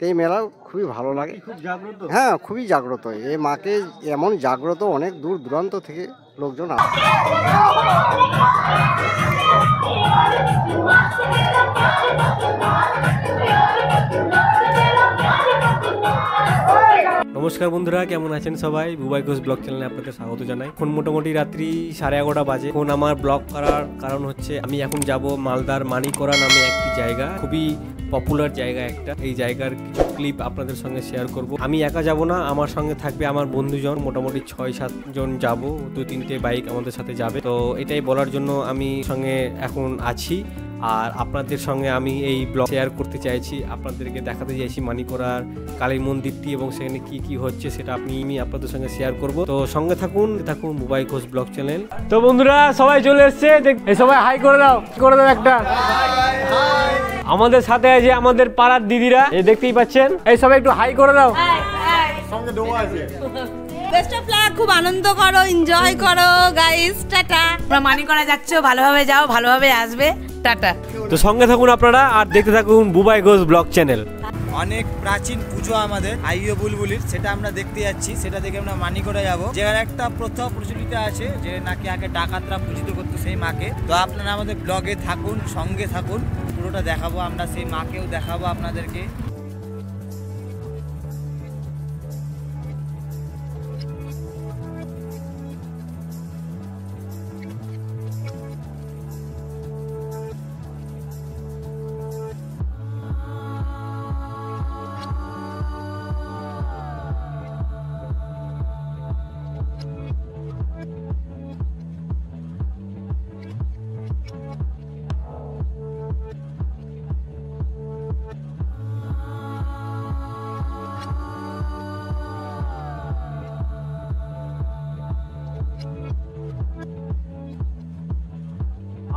এই মেলা খুবই ভালো লাগে। হ্যাঁ, খুবই জাগ্রত। এই মাকে এমন জাগ্রত অনেক দূর দূরান্ত থেকে লোকজন আসে। নমস্কার বন্ধুরা, কেমন আছেন সবাই? বুবাই ঘোষ ব্লগ চ্যানেলে আপনাদের স্বাগত জানাই। এখন মোটামুটি রাত্রি 11:30 বাজে। এখন আমার ব্লগ করার কারণ হচ্ছে আমি এখন যাব মালদার মানিকরা নামে একটি জায়গা, খুবই পপুলার জায়গা একটা। এই জায়গার কিছু ক্লিপ আপনাদের সঙ্গে শেয়ার করব। আমি একা যাব না, আমার সঙ্গে থাকবে আমার বন্ধুজন, মোটামুটি 6-7 জন যাব। 2-3টে বাইক আমাদের সাথে যাবে। তো এটাই বলার জন্য আমি সঙ্গে এখন আছি, আর আপনাদের সঙ্গে আমি এই ব্লগ শেয়ার করতে চাইছি, আপনাদেরকে দেখাতে চাইছি মানিকরার কালী মন্দিরটি এবং সেখানে কি কি হচ্ছে সেটা আমি আপনাদের সঙ্গে শেয়ার করব। তো সঙ্গে থাকুন বুবাই ঘোষ ব্লগ চ্যানেল। তো বন্ধুরা সবাই চলে এসছে, এই সবাই হাই করে দাও একটা। আমাদের সাথে আছে আমাদের পাড়ার দিদিরা, এই দেখতেই পাচ্ছেন। এই সবাই একটু হাই করে দাও। সঙ্গে ডোবা আছে। বেস্ট অফ লাক, খুব আনন্দ করো, এনজয় করো গাইস। টাটা। তোমরা মানিকরা যাচ্ছ, ভালোভাবে যাও, ভালোভাবে আসবে। টাটা। তো সঙ্গে থাকুন আপনারা আর দেখতে থাকুন বুবাই ঘোষ ব্লগ চ্যানেল। অনেক প্রাচীন পুজো আমাদের আইয়ো বুলবুলির, সেটা আমরা দেখতে যাচ্ছি। সেটা দেখে আমরা মানিকরা যাবো, যেখানে একটা প্রথা প্রচলিত আছে যে নাকি আগে ডাকাতরা পূজিত করতো সেই মাকে। তো আপনারা আমাদের ব্লগে থাকুন, সঙ্গে থাকুন, পুরোটা দেখাবো আমরা, সেই মাকেও দেখাবো আপনাদেরকে।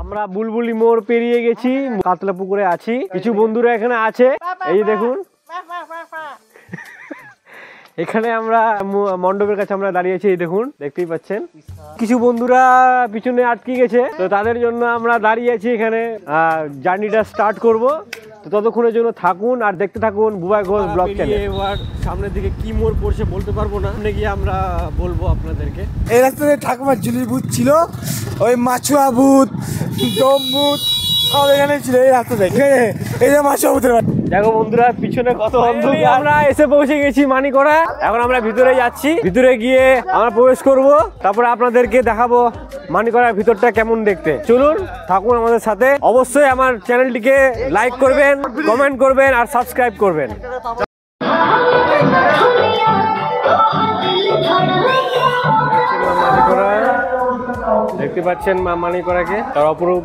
আমরা বুলবুলি মোড় পেরিয়ে গেছি, কাতলা পুকুরে আছি। কিছু বন্ধুরা এখানে আছে, এই দেখুন। এখানে আমরা মণ্ডপের কাছে আমরা দাঁড়িয়েছি, এই দেখুন, দেখতেই পাচ্ছেন। কিছু বন্ধুরা পিছনে আটকে গেছে, তো তাদের জন্য আমরা দাঁড়িয়ে আছি এখানে। জার্নিটা স্টার্ট করব, তো ততক্ষণের জন্য থাকুন আর দেখতে থাকুন বুবাই ঘোষ ব্লগ চ্যানেল। এবার সামনের দিকে কি মোড় পড়ছে বলতে পারবো না, সামনে গিয়ে আমরা বলবো আপনাদেরকে। এই রাস্তাতে ঠাকুমার ঝুলির ভূত ছিল, ওই মাছুয়া ভূত, ডম ভূত সব এখানে ছিল এই রাস্তা থেকে। এই যে মাছুয়া ভূতের বাড়ি দেখো বন্ধুরা, পিছনে কত অন্ধকার। আমরা এসে পৌঁছে গেছি মানিকরা। এখন আমরা ভিতরে যাচ্ছি, ভিতরে গিয়ে আমরা প্রবেশ করব, তারপরে আপনাদেরকে দেখাবো মানিকরার ভিতরটা কেমন দেখতে। চলুন থাকুন আমাদের সাথে। অবশ্যই আমার চ্যানেলটিকে লাইক করবেন, কমেন্ট করবেন আর সাবস্ক্রাইব করবেন। দেখতে পাচ্ছেন মা মানিকরাকে, তার অপরূপ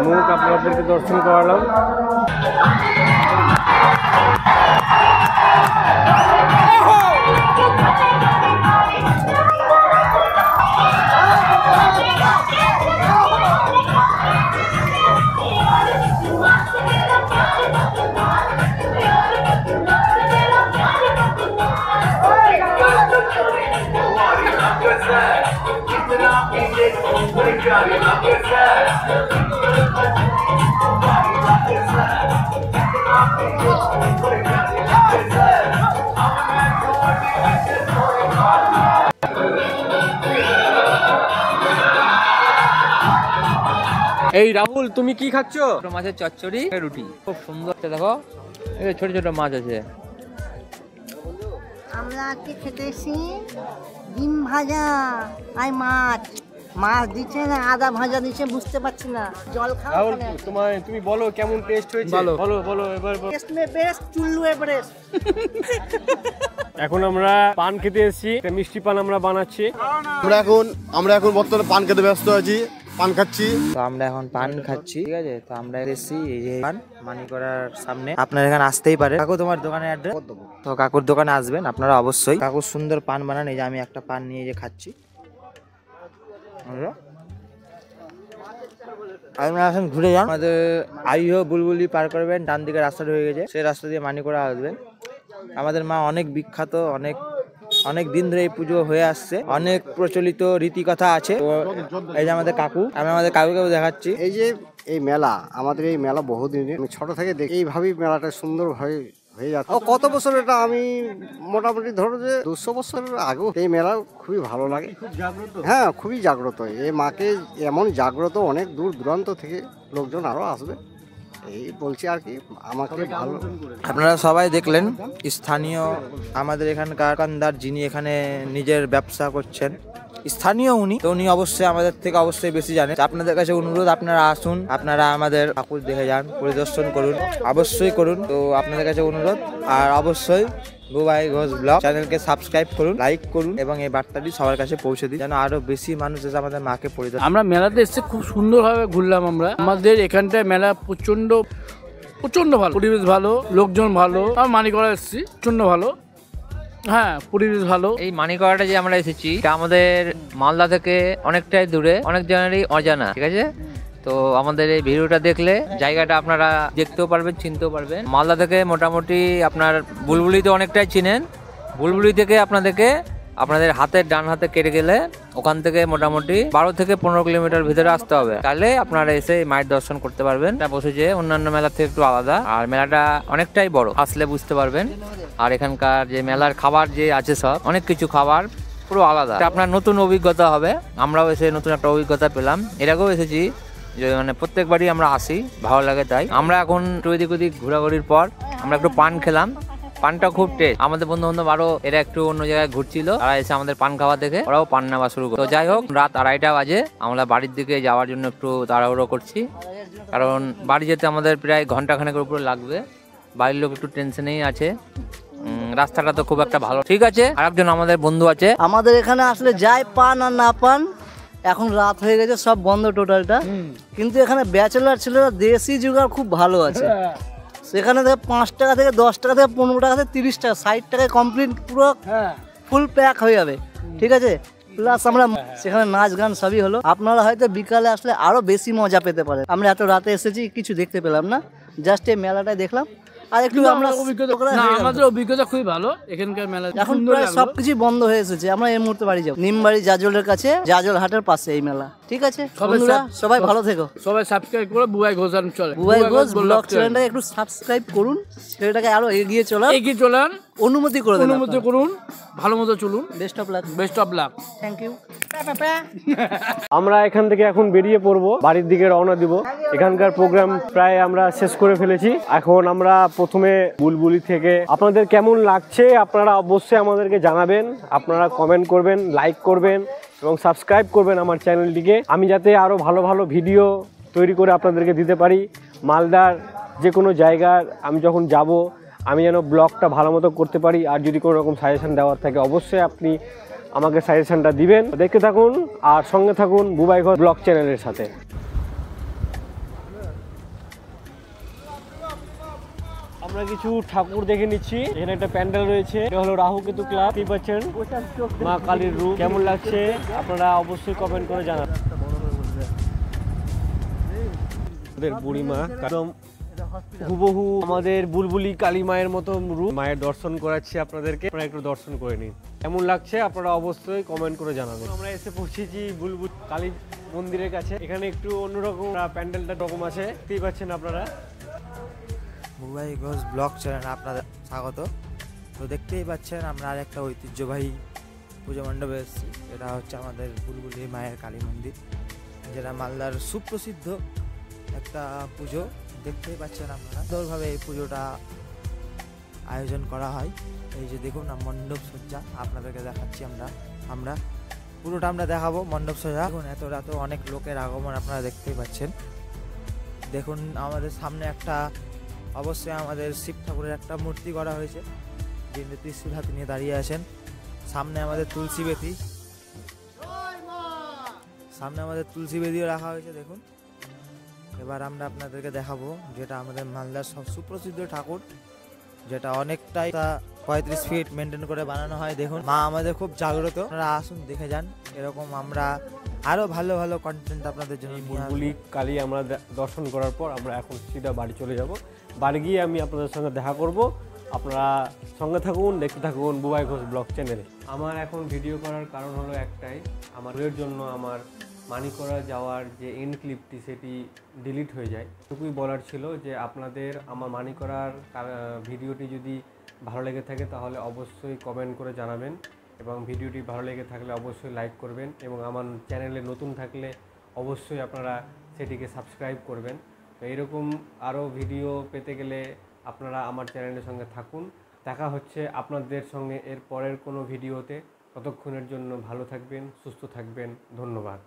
মুখ আপনাদেরকে দর্শন করালাম। এই রাহুল, তুমি কি খাচ্ছ? মাছের চচ্চড়ি, রুটি, খুব সুন্দর। দেখো ছোট ছোট মাছ আছে। আমরা আজকে খেতে এসেছি ডিম ভাজা আর মাছ। মাছ দিচ্ছে না, আদা ভাজা দিচ্ছে, বুঝতে পারছি না। জল খাও। রাহুল, তুমি বলো কেমন টেস্ট হয়েছে। বলো এবার। টেস্ট মে বেস্ট, চুল্লু এভারেস্ট। এখন আমরা পান খেতে এসেছি, মিষ্টি পান আমরা বানাচ্ছি। আমরা এখন বর্তমানে পান খেতে ব্যস্ত আছি, পান খাচ্ছি। তো আমরা এখন পান খাচ্ছি, ঠিক আছে। তো আমরা এসেছি এই যে পান মানিকরার সামনে, আপনারা এখানে আসতেই পারে। কাকু তোমার দোকানে অ্যাড্রেস? তো কাকুর দোকানে আসবেন আপনারা অবশ্যই। কাকু সুন্দর পান বানান, এই যে আমি একটা পান নিয়ে যে খাচ্ছি। আপনারা এখন ঘুরে যান, আমাদের আইয়ো বুলবুলি পার করবেন, ডান দিকে রাস্তা হয়ে গেছে, সেই রাস্তা দিয়ে মানিকরা আসবেন। আমাদের মা অনেক বিখ্যাত, অনেক দিন ধরে এই পুজো হয়ে আসছে, অনেক প্রচলিত রীতি কথা আছে। এই যে আমাদের কাকু, আমি আমাদের কাকুকেও দেখাচ্ছি। এই যে এই মেলা, আমাদের এই মেলা বহুদিনের, আমি ছোট থেকে দেখি এইভাবেই মেলাটা সুন্দর হয়ে যাচ্ছে। কত বছর এটা আমি মোটামুটি ধরো যে 200 বছরের আগেও এই মেলা খুবই ভালো লাগে। হ্যাঁ, খুবই জাগ্রত। এই মাকে এমন জাগ্রত, অনেক দূর দূরান্ত থেকে লোকজন আরো আসবে, এই বলছি আর কি। আমাকে ভালো, আপনারা সবাই দেখলেন স্থানীয় আমাদের এখানকার দোকানদার যিনি এখানে নিজের ব্যবসা করছেন, স্থানীয় উনি, তো উনি অবশ্যই আমাদের থেকে অবশ্যই বেশি জানেন। আপনাদের কাছে অনুরোধ, আপনারা আসুন, আপনারা আমাদের ঠাকুর দেখে যান, পরিদর্শন করুন, অবশ্যই করুন। তো আপনাদের কাছে অনুরোধ, আর অবশ্যই বুবাই ঘোষ ব্লগ চ্যানেলকে সাবস্ক্রাইব করুন, লাইক করুন এবং এই বার্তাটি সবার কাছে পৌঁছে দিন, যেন আরো বেশি মানুষ এসে আমাদের মাকে পরিদর্শন। আমরা মেলাতে এসে খুব সুন্দরভাবে ঘুরলাম। আমাদের এখানটায় মেলা প্রচন্ড ভালো, পরিবেশ ভালো, লোকজন ভালো। মানিকড়া এসেছি, প্রচন্ড ভালো, হ্যাঁ পরিবেশ ভালো। এই মানিকড়াটা যে আমরা এসেছি এটা আমাদের মালদা থেকে অনেকটাই দূরে, অনেক জনেরই অজানা, ঠিক আছে। তো আমাদের এই ভিডিওটা দেখলে জায়গাটা আপনারা দেখতেও পারবেন, চিনতেও পারবেন। মালদা থেকে মোটামুটি আপনার বুলবুলি তো অনেকটাই চিনেন, বুলবুলি থেকে আপনাদের হাতের ডান হাতে কেটে গেলে ওখান থেকে মোটামুটি 12 থেকে 15 কিলোমিটার ভিতরে আসতে হবে, তাহলে আপনারা এসে মায়ের দর্শন করতে পারবেন। এটা বসেছে অন্যান্য মেলা থেকে একটু আলাদা, আর মেলাটা অনেকটাই বড়, আসলে বুঝতে পারবেন। আর এখানকার যে মেলার খাবার যে আছে সব অনেক কিছু খাবার পুরো আলাদা, এটা আপনার নতুন অভিজ্ঞতা হবে। আমরাও এসে নতুন একটা অভিজ্ঞতা পেলাম, এর আগেও এসেছি, যে মানে প্রত্যেকবারই আমরা আসি, ভালো লাগে। তাই আমরা এখন একটু এদিক ওদিক ঘোরাঘুরির পর আমরা একটু পান খেলাম, পানটা খুব টেস্ট। আমাদের বন্ধু বান্ধব আরো এরা একটু অন্য জায়গায় ঘুরছিল, তারা এসে আমাদের পান খাওয়া দেখে ওরাও পান নেওয়া শুরু করে। তো যাই হোক, রাত 2:30 বাজে, আমরা বাড়ির দিকে যাওয়ার জন্য একটু তাড়াহুড়ো করছি, কারণ বাড়ি যেতে আমাদের প্রায় ঘন্টাখানেকের উপরে লাগবে। বাড়ির লোক একটু টেনশনেই আছে, রাস্তাটা তো খুব একটা ভালো। ঠিক আছে, আরেকজন আমাদের বন্ধু আছে। আমাদের এখানে আসলে যাই পান আর না পান, এখন রাত হয়ে গেছে, সব বন্ধ টোটালটা। কিন্তু এখানে ব্যাচেলার ছেলেরা দেশি জুগার খুব ভালো আছে। সেখানে থেকে 5 টাকা থেকে 10 টাকা থেকে 15 টাকা থেকে 30 টাকা, 60 টাকায় কমপ্লিট পুরো ফুল প্যাক হয়ে যাবে, ঠিক আছে। প্লাস আমরা সেখানে নাচ গান সবই হলো। আপনারা হয়তো বিকালে আসলে আরো বেশি মজা পেতে পারেন। আমরা এত রাতে এসেছি, কিছু দেখতে পেলাম না, জাস্ট এই মেলাটাই দেখলাম। আর একটু আমরা আমাদের অভিজ্ঞতা খুবই ভালো এখানকার মেলা। এখন প্রায় সবকিছু বন্ধ হয়ে এসেছে। আমরা এই মুহূর্তে বাড়ি যাবো, নিমবাড়ি জাজলের কাছে, জাজল হাটের পাশে এই মেলা, ঠিক আছে। বন্ধুরা সবাই ভালো থেকো, সবাই সাবস্ক্রাইব করে বুবাই ঘোষ চলে, বুবাই ঘোষ ব্লগ চ্যানেলটাকে একটু সাবস্ক্রাইব করুন, সেটাকে আরো এগিয়ে চলান, অনুমতি করুন, ভালো মতো চলুন। Best of luck, thank you. আমরা এখান থেকে এখন বেরিয়ে পড়বো, বাড়ির দিকে রওনা দিব। এখানকার প্রোগ্রাম প্রায় আমরা শেষ করে ফেলেছি। এখন আমরা প্রথমে বুলবুলি থেকে আপনাদের কেমন লাগছে আপনারা অবশ্যই আমাদেরকে জানাবেন। আপনারা কমেন্ট করবেন, লাইক করবেন এবং সাবস্ক্রাইব করবেন আমার চ্যানেলটিকে, আমি যাতে আরও ভালো ভালো ভিডিও তৈরি করে আপনাদেরকে দিতে পারি। মালদার যে কোনো জায়গার আমি যখন যাব, আমি যেন ব্লগটা ভালো মতো করতে পারি। আর যদি কোনো রকম সাজেশন দেওয়ার থাকে অবশ্যই আপনি আমাকে সাজেশনটা দিবেন। দেখতে থাকুন আর সঙ্গে থাকুন বুবাই ঘোষ ব্লগ চ্যানেলের সাথে। আমরা কিছু ঠাকুর দেখে নিচ্ছি। এখানে একটা প্যান্ডেল রয়েছে, এটা হলো রাহুকেতু ক্লাব, কি পাচ্ছেন মা কালীর রূপ। কেমন লাগছে আপনারা অবশ্যই কমেন্ট করে জানাবেন। বুড়িমা একদম হুবহু আমাদের বুলবুলি কালী মায়ের মতো রূপ, মায়ের দর্শন করাচ্ছি আপনাদেরকে, আপনারা একটু দর্শন করে নিন। কেমন লাগছে আপনারা অবশ্যই কমেন্ট করে জানাবেন। আমরা এসে পৌঁছেছি বুলবুল কালী মন্দিরের কাছে। এখানে একটু অন্যরকম প্যান্ডেলটা রকম আছে, দেখতেই পাচ্ছেন আপনারা। বুবাই ঘোষ ব্লগ চ্যানেল আপনাদের স্বাগত। তো দেখতেই পাচ্ছেন আমরা আর একটা ঐতিহ্যবাহী পুজো মণ্ডপে এসেছি। এটা হচ্ছে আমাদের বুলবুলি মায়ের কালী মন্দির, যেটা মালদার সুপ্রসিদ্ধ একটা পুজো। দেখতেই পাচ্ছেন আপনারা সুন্দরভাবে এই পুজোটা আয়োজন করা হয়। এই যে দেখুন না মণ্ডপ সজ্জা, আপনাদেরকে দেখাচ্ছি আমরা পুরোটা আমরা দেখাবো মণ্ডপ সজ্জা। দেখুন এত রাতে অনেক লোকের আগমন আপনারা দেখতেই পাচ্ছেন। দেখুন আমাদের সামনে একটা অবশ্যই আমাদের শিব ঠাকুরের একটা মূর্তি করা হয়েছে, যিনি ত্রিশূল হাতে নিয়ে দাঁড়িয়ে আছেন। সামনে আমাদের তুলসী বেদিও রাখা হয়েছে। দেখুন এবার আমরা আপনাদেরকে দেখাবো যেটা আমাদের মালদার সব সুপ্রসিদ্ধ ঠাকুর, যেটা অনেকটাই 35 ফিট মেনটেন করে বানানো হয়। দেখুন মা আমাদের খুব জাগ্রত, আপনারা আসুন দেখে যান। এরকম আমরা আরো ভালো ভালো কন্টেন্ট আপনাদের জন্য বুলবুলি কালী আমরা দর্শন করার পর আমরা এখন সিধা বাড়ি চলে যাব। বাড়ি গিয়ে আমি আপনাদের সঙ্গে দেখা করব। আপনারা সঙ্গে থাকুন, দেখতে থাকুন বুবাই ঘোষ ব্লগ চ্যানেলে। আমার এখন ভিডিও করার কারণ হলো একটাই, আমার এর জন্য আমার মানিকরা যাওয়ার যে এন্ড ক্লিপটি সেটি ডিলিট হয়ে যায়। এটুকুই বলার ছিল যে আপনাদের আমার মানিকরার ভিডিওটি যদি ভালো লেগে থাকে তাহলে অবশ্যই কমেন্ট করে জানাবেন, এবং ভিডিওটি ভালো লেগে থাকলে অবশ্যই লাইক করবেন, এবং আমার চ্যানেলে নতুন থাকলে অবশ্যই আপনারা সেটিকে সাবস্ক্রাইব করবেন। তো এরকম আরও ভিডিও পেতে গেলে আপনারা আমার চ্যানেলের সঙ্গে থাকুন। দেখা হচ্ছে আপনাদের সঙ্গে এর পরের কোনো ভিডিওতে। ততক্ষণের জন্য ভালো থাকবেন, সুস্থ থাকবেন, ধন্যবাদ।